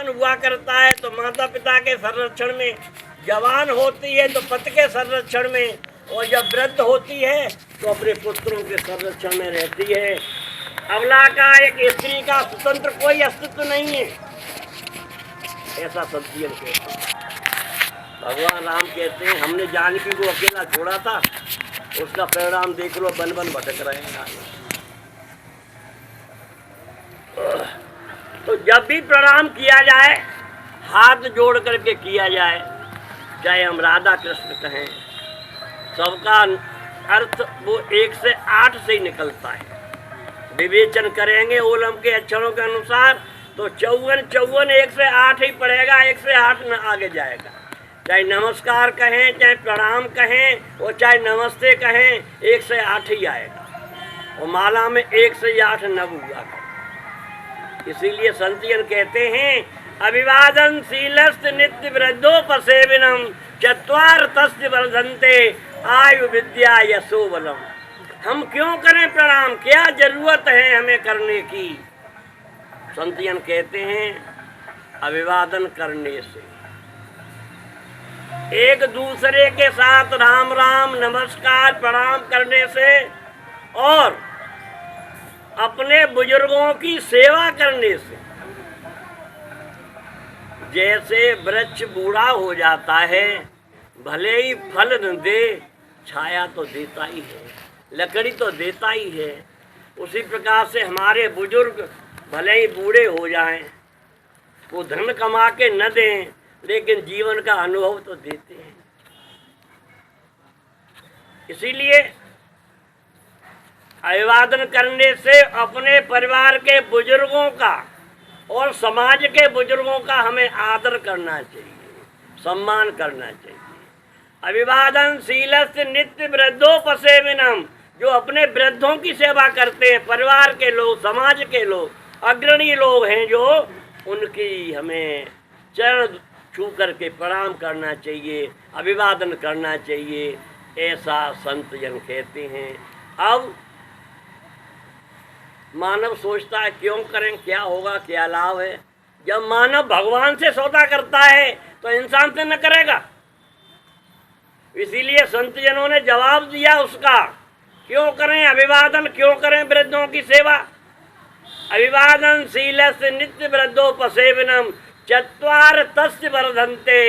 जवान हुआ करता है तो माता पिता के संरक्षण में, जवान होती है तो पति के संरक्षण में, और जब वृद्ध होती है तो अपने पुत्रों के संरक्षण में रहती है। अबला का एक स्त्री का स्वतंत्र कोई अस्तित्व नहीं है, ऐसा संतजन कहते हैं। भगवान राम कहते हैं हमने जानकी को अकेला छोड़ा था, उसका परिणाम देख लो, बन बन भटक रहे हैं। तो जब भी प्रणाम किया जाए हाथ जोड़ करके किया जाए, चाहे हम राधा कृष्ण कहें, सबका अर्थ वो 1 से 8 से ही निकलता है। विवेचन करेंगे ओलम के अक्षरों के अनुसार तो 54 1 से 8 ही पड़ेगा, 1 से 8 न आगे जाएगा। चाहे नमस्कार कहें, चाहे प्रणाम कहें, और चाहे नमस्ते कहें, 1 से 8 ही आएगा। और माला में 1 से 8 नव हुआ। इसीलिए संतजन कहते हैं अभिवादन शीलस्त नित्य वृद्धोपसेविनम चत्वार तस्य वर्धन्ते आयु विद्या यशो बलम। हम क्यों करें प्रणाम, क्या जरूरत है हमें करने की? संतजन कहते हैं अभिवादन करने से, एक दूसरे के साथ राम राम नमस्कार प्रणाम करने से, और अपने बुजुर्गों की सेवा करने से। जैसे वृक्ष बूढ़ा हो जाता है, भले ही फल न दे, छाया तो देता ही है, लकड़ी तो देता ही है। उसी प्रकार से हमारे बुजुर्ग भले ही बूढ़े हो जाएं, वो धन कमा के न दें, लेकिन जीवन का अनुभव तो देते हैं। इसीलिए अभिवादन करने से अपने परिवार के बुजुर्गों का और समाज के बुजुर्गों का हमें आदर करना चाहिए, सम्मान करना चाहिए। अभिवादन शीलस्य नित्य वृद्धोपसेविनम, जो अपने वृद्धों की सेवा करते हैं, परिवार के लोग, समाज के लोग, अग्रणी लोग हैं जो, उनकी हमें चरण छू करके प्रणाम करना चाहिए, अभिवादन करना चाहिए, ऐसा संतजन कहते हैं। अब मानव सोचता है क्यों करें, क्या होगा, क्या लाभ है? जब मानव भगवान से सौदा करता है तो इंसान से न करेगा। इसीलिए संतजनों ने जवाब दिया उसका, क्यों करें अभिवादन, क्यों करें वृद्धों की सेवा? अभिवादन शीलस्य नित्य वृद्धोपसेविनम चत्वार तस्य वर्धन्ते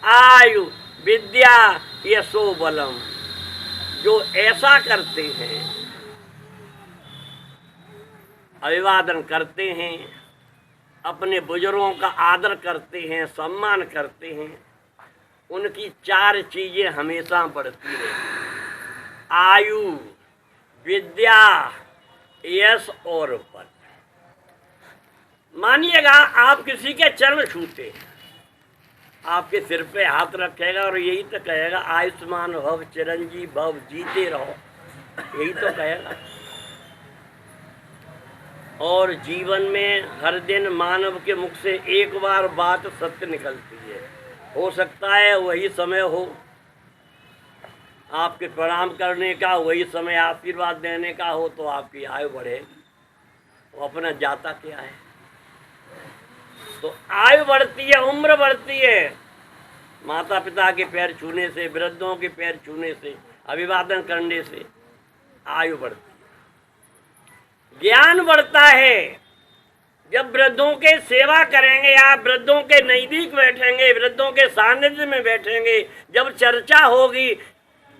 आयु विद्या यशो बलम। जो ऐसा करते हैं, अभिवादन करते हैं, अपने बुजुर्गों का आदर करते हैं, सम्मान करते हैं, उनकी 4 चीजें हमेशा बढ़ती हैं: आयु, विद्या, यश और बल। मानिएगा आप किसी के चरण छूते हैं, आपके सिर पे हाथ रखेगा और यही तो कहेगा आयुष्मान भव चिरंजीव भव, जीते रहो, यही तो कहेगा। और जीवन में हर दिन मानव के मुख से एक बार बात सत्य निकलती है। हो सकता है वही समय हो आपके प्रणाम करने का, वही समय आशीर्वाद देने का हो, तो आपकी आयु बढ़ेगी। वो अपना जाता क्या है? तो आयु बढ़ती है, उम्र बढ़ती है, माता पिता के पैर छूने से, वृद्धों के पैर छूने से, अभिवादन करने से आयु बढ़ती है। ज्ञान बढ़ता है, जब वृद्धों के सेवा करेंगे, आप वृद्धों के नज़दीक बैठेंगे, वृद्धों के सानिध्य में बैठेंगे, जब चर्चा होगी,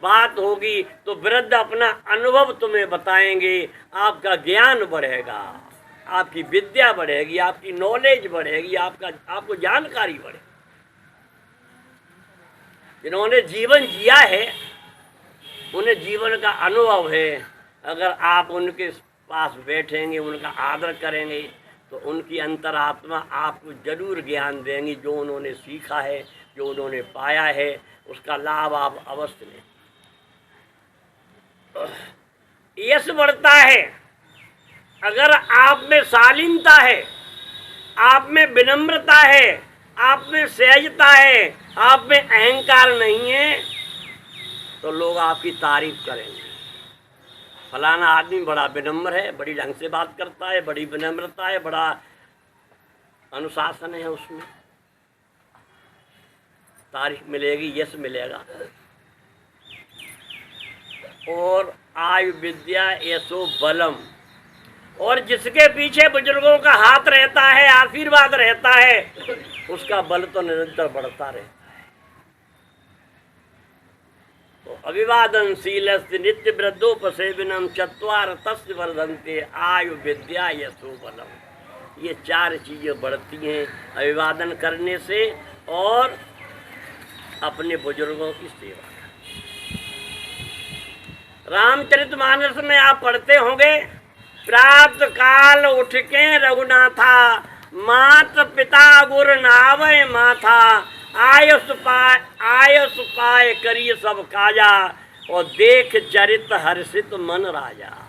बात होगी, तो वृद्ध अपना अनुभव तुम्हें बताएंगे, आपका ज्ञान बढ़ेगा, आपकी विद्या बढ़ेगी, आपकी नॉलेज बढ़ेगी, आपको जानकारी बढ़ेगी। जिन्होंने जीवन जिया है उन्हें जीवन का अनुभव है। अगर आप उनके पास बैठेंगे, उनका आदर करेंगे, तो उनकी अंतरात्मा आपको जरूर ज्ञान देंगी। जो उन्होंने सीखा है, जो उन्होंने पाया है, उसका लाभ आप अवश्य लें। यश बढ़ता है, अगर आप में शालीनता है, आप में विनम्रता है, आप में सहजता है, आप में अहंकार नहीं है, तो लोग आपकी तारीफ करेंगे। फलाना आदमी बड़ा विनम्र है, बड़ी ढंग से बात करता है, बड़ी विनम्रता है, बड़ा अनुशासन है उसमें, तारीफ मिलेगी, यश मिलेगा। और आयु विद्या यशो बलम, और जिसके पीछे बुजुर्गों का हाथ रहता है, आशीर्वाद रहता है, उसका बल तो निरंतर बढ़ता रहता है। तो अभिवादनशील नित्य वृद्धोपसेविनम चत्वार तस्य वर्धन्ते आयु विद्या यशो बलम। ये 4 चीजें बढ़ती हैं अभिवादन करने से और अपने बुजुर्गों की सेवा। रामचरितमानस में आप पढ़ते होंगे, प्रात काल उठ के रघुनाथा, मात पिता गुर नावै माथा, आयुष पाए करिए सब काजा, और देख चरित हर्षित मन राजा।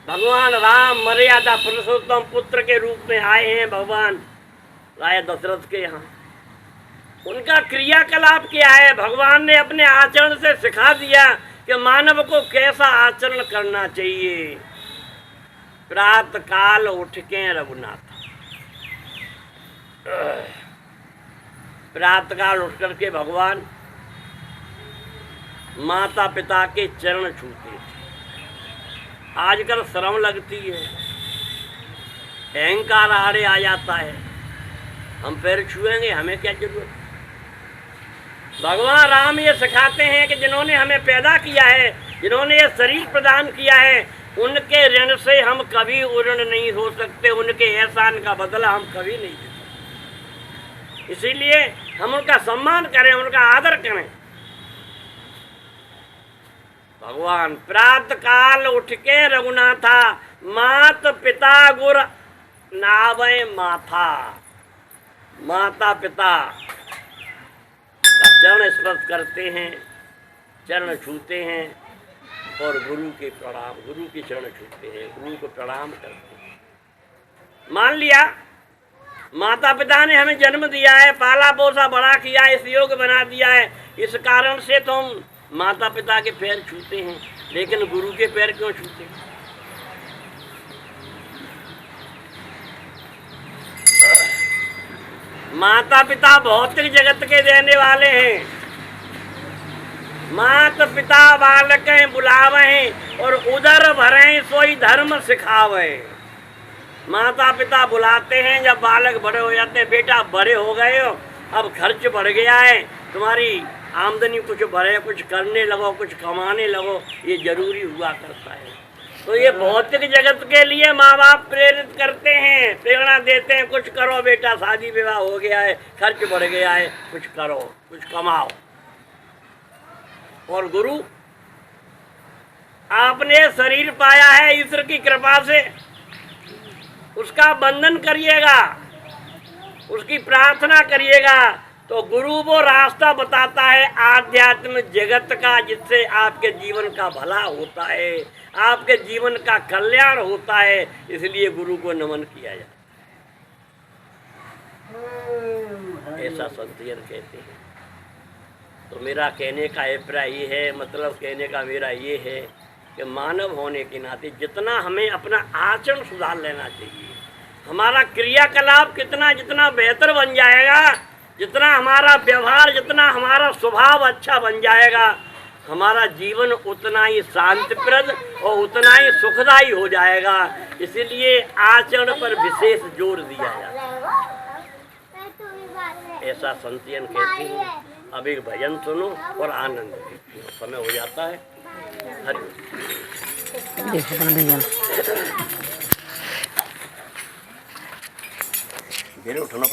भगवान राम मर्यादा पुरुषोत्तम पुत्र के रूप में आए हैं भगवान राय दशरथ के यहाँ। उनका क्रियाकलाप क्या है? भगवान ने अपने आचरण से सिखा दिया कि मानव को कैसा आचरण करना चाहिए। प्रात काल उठ के रघुनाथ, प्रात काल उठ करके भगवान माता पिता के चरण छूते थे। आजकल शर्म लगती है, अहंकार आड़े आ जाता है, हम पैर छुएंगे, हमें क्या जरूरत। भगवान राम ये सिखाते हैं कि जिन्होंने हमें पैदा किया है, जिन्होंने ये शरीर प्रदान किया है, उनके ऋण से हम कभी ऋण नहीं हो सकते, उनके एहसान का बदला हम कभी नहीं दे सकते। इसीलिए हम उनका सम्मान करें, उनका आदर करें। भगवान प्रात काल उठ के रघुनाथा, मात पिता गुर नावै माथा, माता पिता का चरण स्पर्श करते हैं, चरण छूते हैं, और गुरु के प्रणाम, गुरु के चरण छूते हैं, गुरु को प्रणाम करते हैं। मान लिया माता पिता ने हमें जन्म दिया है, पाला पोसा बड़ा किया है, इस योग बना दिया है, इस कारण से तो हम माता पिता के पैर छूते हैं, लेकिन गुरु के पैर क्यों छूते हैं? माता पिता भौतिक जगत के देने वाले हैं। माता पिता बालक बुलावे और उदर भरें सोई धर्म सिखावे। माता पिता बुलाते हैं जब बालक बड़े हो जाते हैं, बेटा बड़े हो गए हो, अब खर्च बढ़ गया है, तुम्हारी आमदनी कुछ बढ़े, कुछ करने लगो, कुछ कमाने लगो, ये जरूरी हुआ करता है। तो ये भौतिक जगत के लिए माँ बाप प्रेरित करते हैं, प्रेरणा देते हैं, कुछ करो बेटा, शादी विवाह हो गया है, खर्च बढ़ गया है, कुछ करो, कुछ कमाओ। और गुरु, आपने शरीर पाया है ईश्वर की कृपा से, उसका बंधन करिएगा, उसकी प्रार्थना करिएगा, तो गुरु वो रास्ता बताता है आध्यात्म जगत का, जिससे आपके जीवन का भला होता है, आपके जीवन का कल्याण होता है। इसलिए गुरु को नमन किया जाता है, ऐसा संतजन कहते हैं। तो मेरा कहने का अभिप्राय ये है, मतलब कहने का मेरा ये है कि मानव होने के नाते जितना हमें अपना आचरण सुधार लेना चाहिए, हमारा क्रियाकलाप जितना बेहतर बन जाएगा, जितना हमारा व्यवहार, जितना हमारा स्वभाव अच्छा बन जाएगा, हमारा जीवन उतना ही शांतिप्रद और उतना ही सुखदायी हो जाएगा। इसलिए आचरण पर विशेष जोर दिया जाता है, ऐसा संतजन कहते हैं। अब एक भजन सुनो और आनंद लीजिए, समय हो जाता है। हरि उठना